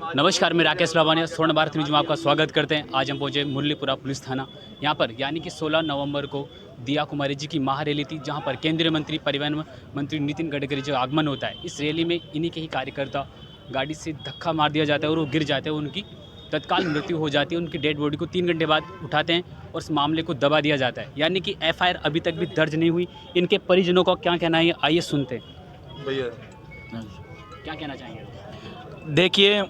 नमस्कार, मैं राकेश लावानिया स्वर्ण भारत न्यूज में आपका स्वागत करते हैं। आज हम पहुंचे मुरलीपुरा पुलिस थाना। यहाँ पर यानी कि 16 नवंबर को दिया कुमारी जी की महारैली थी, जहां पर केंद्रीय मंत्री परिवहन मंत्री नितिन गडकरी जो आगमन होता है। इस रैली में इन्हीं के ही कार्यकर्ता गाड़ी से धक्का मार दिया जाता है और वो गिर जाते हैं। उनकी तत्काल मृत्यु हो जाती है। उनकी डेड बॉडी को 3 घंटे बाद उठाते हैं और इस मामले को दबा दिया जाता है। यानी कि FIR अभी तक भी दर्ज नहीं हुई। इनके परिजनों का क्या कहना है, आइए सुनते हैं। भैया क्या कहना चाहेंगे? देखिए,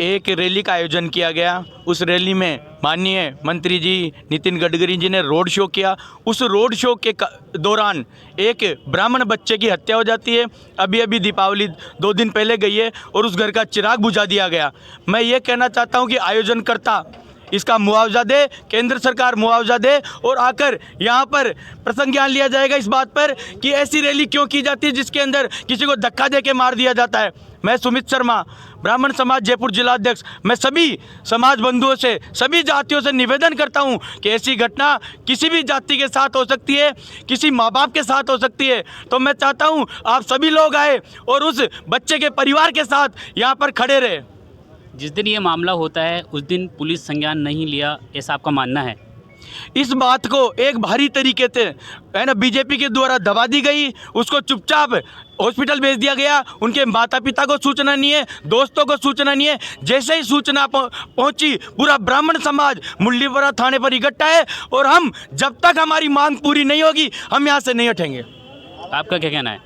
एक रैली का आयोजन किया गया। उस रैली में माननीय मंत्री जी नितिन गडकरी जी ने रोड शो किया। उस रोड शो के दौरान एक ब्राह्मण बच्चे की हत्या हो जाती है। अभी दीपावली 2 दिन पहले गई है और उस घर का चिराग बुझा दिया गया। मैं ये कहना चाहता हूँ कि आयोजनकर्ता इसका मुआवजा दे, केंद्र सरकार मुआवजा दे और आकर यहाँ पर प्रसंज्ञान लिया जाएगा इस बात पर कि ऐसी रैली क्यों की जाती है जिसके अंदर किसी को धक्का दे के मार दिया जाता है। मैं सुमित शर्मा, ब्राह्मण समाज जयपुर जिलाध्यक्ष, मैं सभी समाज बंधुओं से, सभी जातियों से निवेदन करता हूं कि ऐसी घटना किसी भी जाति के साथ हो सकती है, किसी माँ बाप के साथ हो सकती है। तो मैं चाहता हूं आप सभी लोग आए और उस बच्चे के परिवार के साथ यहाँ पर खड़े रहे। जिस दिन ये मामला होता है उस दिन पुलिस संज्ञान नहीं लिया, ऐसा आपका मानना है? इस बात को एक भारी तरीके से है ना बीजेपी के द्वारा दबा दी गई। उसको चुपचाप हॉस्पिटल भेज दिया गया। उनके माता पिता को सूचना नहीं है, दोस्तों को सूचना नहीं है। जैसे ही सूचना पहुंची, पूरा ब्राह्मण समाज मुरलीपुरा थाने पर इकट्ठा है और हम जब तक हमारी मांग पूरी नहीं होगी हम यहाँ से नहीं हटेंगे। आपका क्या कहना है?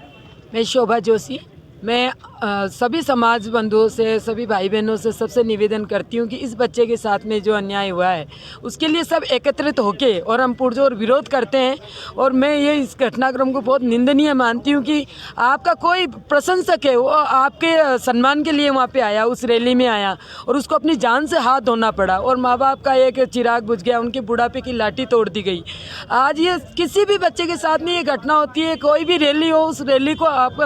मैं शोभा जोशी, मैं सभी समाज बंधुओं से, सभी भाई बहनों से सबसे निवेदन करती हूँ कि इस बच्चे के साथ में जो अन्याय हुआ है उसके लिए सब एकत्रित होके और हम पुरजोर विरोध करते हैं। और मैं ये इस घटनाक्रम को बहुत निंदनीय मानती हूँ कि आपका कोई प्रशंसक है, वो आपके सम्मान के लिए वहाँ पे आया, उस रैली में आया और उसको अपनी जान से हाथ धोना पड़ा और माँ बाप का एक चिराग बुझ गया, उनके बुढ़ापे की लाठी तोड़ दी गई। आज ये किसी भी बच्चे के साथ में ये घटना होती है, कोई भी रैली हो, उस रैली को आप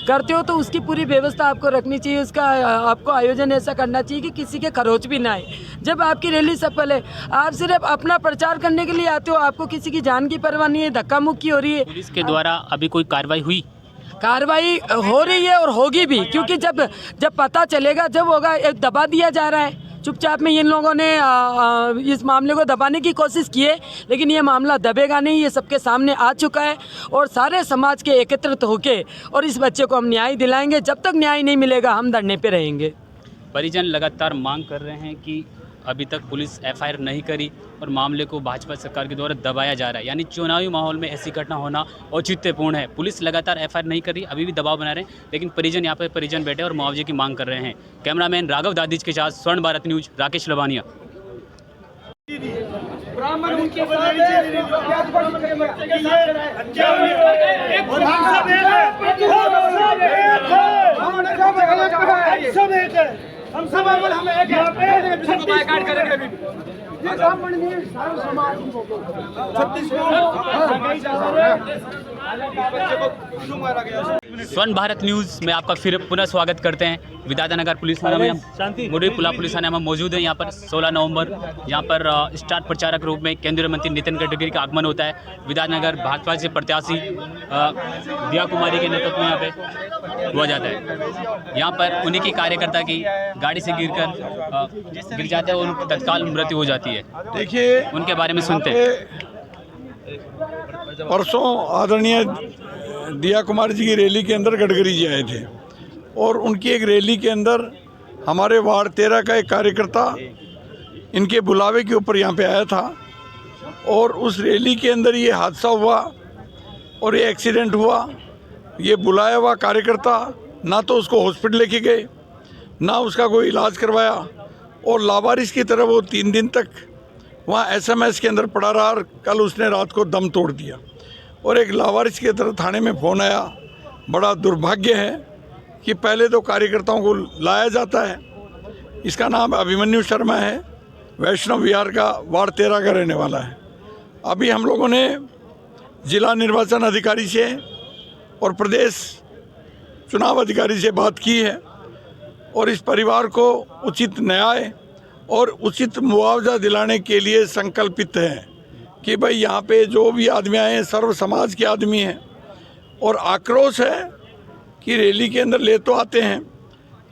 करते हो तो उसकी पूरी व्यवस्था आपको रखनी चाहिए। उसका आपको आयोजन ऐसा करना चाहिए कि किसी के खरोच भी ना आए। जब आपकी रैली सफल है, आप सिर्फ अपना प्रचार करने के लिए आते हो, आपको किसी की जान की परवाह नहीं है, धक्का मुक्की हो रही है। पुलिस के द्वारा अभी कोई कार्रवाई हुई? कार्रवाई हो रही है और होगी भी, क्योंकि जब पता चलेगा, जब होगा, एक दबा दिया जा रहा है। चुपचाप में इन लोगों ने इस मामले को दबाने की कोशिश की है, लेकिन ये मामला दबेगा नहीं। ये सबके सामने आ चुका है और सारे समाज के एकत्रित होके और इस बच्चे को हम न्याय दिलाएंगे। जब तक न्याय नहीं मिलेगा हम धरने पे रहेंगे। परिजन लगातार मांग कर रहे हैं कि अभी तक पुलिस FIR नहीं करी और मामले को भाजपा सरकार के द्वारा दबाया जा रहा है। यानी चुनावी माहौल में ऐसी घटना होना औचित्यपूर्ण है। पुलिस लगातार FIR नहीं कर रही, अभी भी दबाव बना रहे हैं, लेकिन परिजन यहाँ पर परिजन बैठे और मुआवजे की मांग कर रहे हैं। कैमरामैन राघव दादिज के साथ स्वर्ण भारत न्यूज, राकेश लवानिया। हम सब हम एक बायकाट करेंगे। ये काम नहीं सारा समाज स्वर्ण भारत न्यूज़ में आपका फिर पुनः स्वागत करते हैं। विद्यानगर पुलिस थाना में, मुरलीपुरा पुलिस थाना में मौजूद है। यहाँ पर 16 नवंबर यहाँ पर स्टार प्रचारक रूप में केंद्रीय मंत्री नितिन गडकरी का आगमन होता है। विद्यानगर भाजपा से प्रत्याशी दिया कुमारी के नेतृत्व में यहाँ पे हुआ जाता है। यहाँ पर उन्हीं की कार्यकर्ता की गाड़ी से गिर जाते हैं और उनकी तत्काल मृत्यु हो जाती है। देखिए, उनके बारे में सुनते हैं। परसों आदरणीय दिया कुमार जी की रैली के अंदर गडकरी जी आए थे और उनकी एक रैली के अंदर हमारे वार्ड 13 का एक कार्यकर्ता इनके बुलावे के ऊपर यहाँ पे आया था और उस रैली के अंदर ये हादसा हुआ और ये एक्सीडेंट हुआ। ये बुलाया हुआ कार्यकर्ता ना तो उसको हॉस्पिटल लेके गए, ना उसका कोई इलाज करवाया और लावारिस की तरह वो 3 दिन तक वहाँ SMS के अंदर पड़ा रहा और कल उसने रात को दम तोड़ दिया। और एक लावारिस की तरह थाने में फ़ोन आया। बड़ा दुर्भाग्य है कि पहले तो कार्यकर्ताओं को लाया जाता है। इसका नाम अभिमन्यु शर्मा है, वैष्णव विहार का वार्ड 13 का रहने वाला है। अभी हम लोगों ने जिला निर्वाचन अधिकारी से और प्रदेश चुनाव अधिकारी से बात की है और इस परिवार को उचित न्याय और उचित मुआवजा दिलाने के लिए संकल्पित हैं कि भाई यहाँ पे जो भी आदमी आए हैं सर्व समाज के आदमी हैं और आक्रोश है कि रैली के अंदर ले तो आते हैं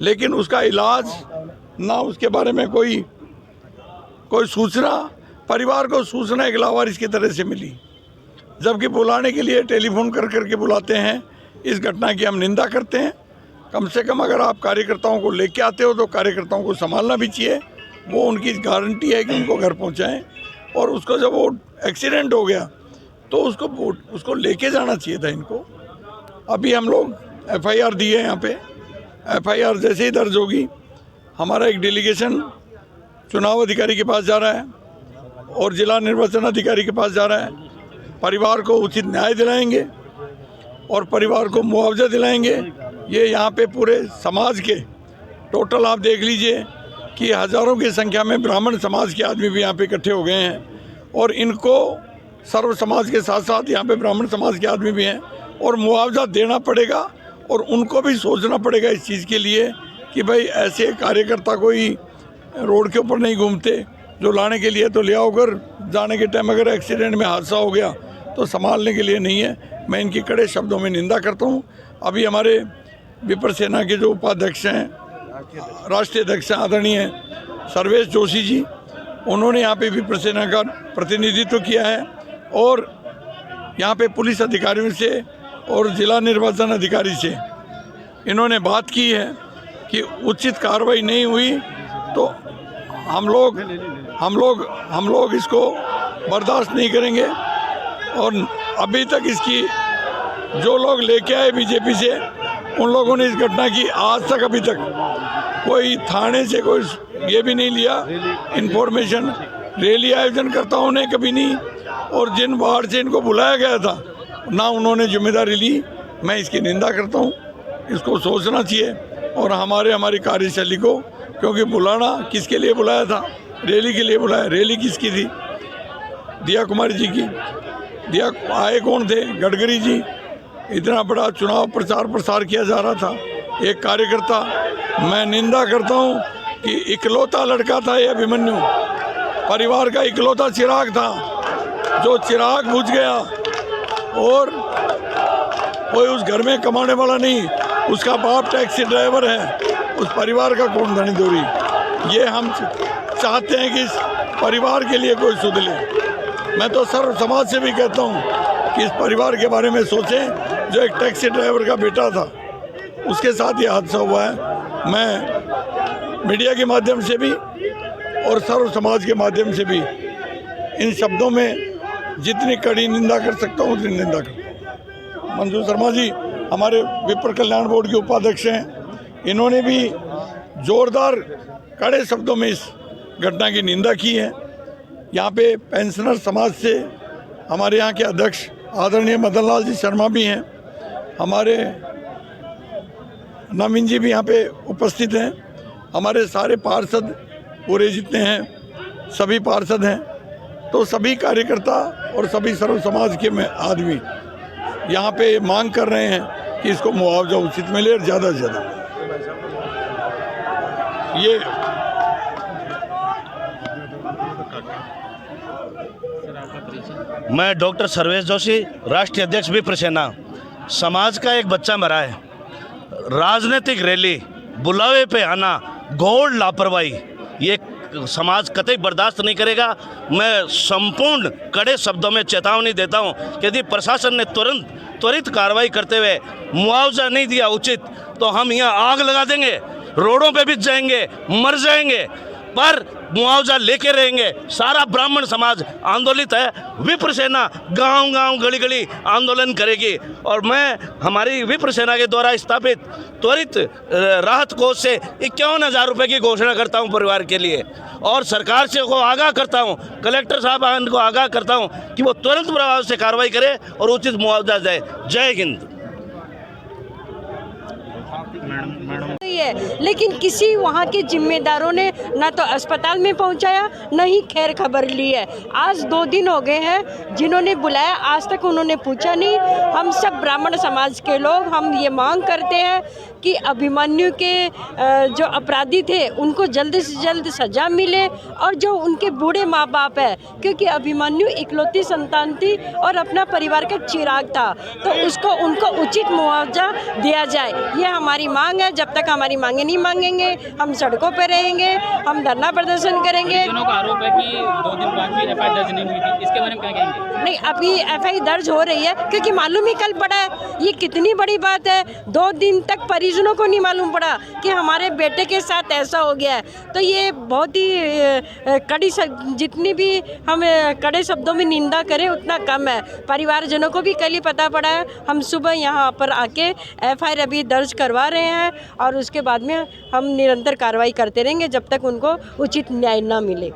लेकिन उसका इलाज ना उसके बारे में कोई सूचना, परिवार को सूचना एक लावारिस की तरह से मिली, जबकि बुलाने के लिए टेलीफोन कर करके बुलाते हैं। इस घटना की हम निंदा करते हैं। कम से कम अगर आप कार्यकर्ताओं को लेके आते हो तो कार्यकर्ताओं को संभालना भी चाहिए। वो उनकी गारंटी है कि उनको घर पहुंचाएं, और उसको जब वो एक्सीडेंट हो गया तो उसको लेके जाना चाहिए था इनको। अभी हम लोग FIR दिए यहाँ पे। FIR जैसे ही दर्ज होगी, हमारा एक डेलीगेशन चुनाव अधिकारी के पास जा रहा है और जिला निर्वाचन अधिकारी के पास जा रहा है। परिवार को उचित न्याय दिलाएंगे और परिवार को मुआवजा दिलाएंगे। ये यहाँ पे पूरे समाज के टोटल आप देख लीजिए कि हज़ारों की संख्या में ब्राह्मण समाज के आदमी भी यहाँ पे इकट्ठे हो गए हैं, और इनको सर्व समाज के साथ साथ यहाँ पे ब्राह्मण समाज के आदमी भी हैं, और मुआवजा देना पड़ेगा। और उनको भी सोचना पड़ेगा इस चीज़ के लिए कि भाई ऐसे कार्यकर्ता कोई रोड के ऊपर नहीं घूमते, जो लाने के लिए तो ले आओ, घर जाने के टाइम अगर एक्सीडेंट में हादसा हो गया तो संभालने के लिए नहीं है। मैं इनकी कड़े शब्दों में निंदा करता हूँ। अभी हमारे विप्र सेना के जो उपाध्यक्ष हैं, राष्ट्रीय अध्यक्ष आदरणीय सर्वेश जोशी जी, उन्होंने यहाँ पे विप्र सेना का प्रतिनिधित्व किया है, और यहाँ पे पुलिस अधिकारियों से और जिला निर्वाचन अधिकारी से इन्होंने बात की है कि उचित कार्रवाई नहीं हुई तो हम लोग इसको बर्दाश्त नहीं करेंगे। और अभी तक इसकी जो लोग लेके आए बीजेपी से, उन लोगों ने इस घटना की आज तक अभी तक कोई थाने से कोई ये भी नहीं लिया इन्फॉर्मेशन। रैली आयोजनकर्ताओं ने कभी नहीं, और जिन वार्ड से इनको बुलाया गया था ना उन्होंने जिम्मेदारी ली। मैं इसकी निंदा करता हूँ। इसको सोचना चाहिए, और हमारी कार्यशैली को, क्योंकि बुलाना किसके लिए बुलाया था? रैली के लिए बुलाया। रैली किसकी थी? दिया कुमारी जी की। दिया आए कौन थे? गडकरी जी। इतना बड़ा चुनाव प्रचार प्रसार किया जा रहा था। एक कार्यकर्ता, मैं निंदा करता हूँ कि इकलौता लड़का था ये अभिमन्यु, परिवार का इकलौता चिराग था, जो चिराग बुझ गया, और कोई उस घर में कमाने वाला नहीं, उसका बाप टैक्सी ड्राइवर है, उस परिवार का कौन धनी धोरी। ये हम चाहते हैं कि इस परिवार के लिए कोई सुध ले। मैं तो सर्व समाज से भी कहता हूँ कि इस परिवार के बारे में सोचें, जो एक टैक्सी ड्राइवर का बेटा था, उसके साथ ये हादसा हुआ है। मैं मीडिया के माध्यम से भी और सर्व समाज के माध्यम से भी इन शब्दों में जितनी कड़ी निंदा कर सकता हूँ उतनी निंदा करता हूँ। मंजू शर्मा जी हमारे विप्र कल्याण बोर्ड के उपाध्यक्ष हैं, इन्होंने भी जोरदार कड़े शब्दों में इस घटना की निंदा की है। यहाँ पे पेंशनर समाज से हमारे यहाँ के अध्यक्ष आदरणीय मदन लाल जी शर्मा भी हैं, हमारे नवीन जी भी यहाँ पे उपस्थित हैं, हमारे सारे पार्षद पूरे जितने हैं सभी पार्षद हैं। तो सभी कार्यकर्ता और सभी सर्व समाज के आदमी यहाँ पे मांग कर रहे हैं कि इसको मुआवजा उचित मिले और ज़्यादा से ज़्यादा। ये मैं डॉक्टर सर्वेश जोशी, राष्ट्रीय अध्यक्ष विप्र सेना। समाज का एक बच्चा मरा है, राजनीतिक रैली, बुलावे पे आना, घोर लापरवाही, ये समाज कतई बर्दाश्त नहीं करेगा। मैं संपूर्ण कड़े शब्दों में चेतावनी देता हूं कि यदि प्रशासन ने त्वरित कार्रवाई करते हुए मुआवजा नहीं दिया उचित, तो हम यहाँ आग लगा देंगे, रोडों पे भी जाएंगे, मर जाएंगे, पर मुआवजा लेके रहेंगे। सारा ब्राह्मण समाज आंदोलित है। विप्र सेना गांव-गांव, गली-गली आंदोलन करेगी, और मैं हमारी विप्र सेना के द्वारा स्थापित त्वरित राहत कोष से 51,000 रुपये की घोषणा करता हूं परिवार के लिए, और सरकार से को आगाह करता हूं, कलेक्टर साहब को आगाह करता हूं कि वो तुरंत प्रभाव से कार्रवाई करे और उचित मुआवजा दे। जय हिंद। है, लेकिन किसी वहाँ के जिम्मेदारों ने ना तो अस्पताल में पहुँचाया, न ही खैर खबर ली है। आज 2 दिन हो गए हैं जिन्होंने बुलाया, आज तक उन्होंने पूछा नहीं। हम सब ब्राह्मण समाज के लोग हम ये मांग करते हैं कि अभिमन्यु के जो अपराधी थे उनको जल्द से जल्द सज़ा मिले, और जो उनके बूढ़े माँ बाप है, क्योंकि अभिमन्यु इकलौती संतान थी और अपना परिवार का चिराग था, तो उनको उचित मुआवजा दिया जाए, ये हमारी मांग है। जब तक हमारी हमारी मांगे नहीं मांगेंगे, हम सड़कों पर रहेंगे, हम धरना प्रदर्शन करेंगे। परिजनों का आरोप है कि 2 दिन बाद भी एफआईआर दर्ज नहीं हुई थी, इसके बारे में क्या कहेंगे? नहीं, अभी एफआईआर दर्ज हो रही है क्योंकि मालूम ही कल पड़ा है। ये कितनी बड़ी बात है, 2 दिन तक परिजनों को नहीं मालूम पड़ा कि हमारे बेटे के साथ ऐसा हो गया है। तो ये बहुत ही कड़ी, जितनी भी हम कड़े शब्दों में निंदा करें उतना कम है। परिवारजनों को भी कल ही पता पड़ा है। हम सुबह यहाँ पर आके एफआईआर अभी दर्ज करवा रहे हैं और उसके बाद में हम निरंतर कार्रवाई करते रहेंगे जब तक उनको उचित न्याय न मिले।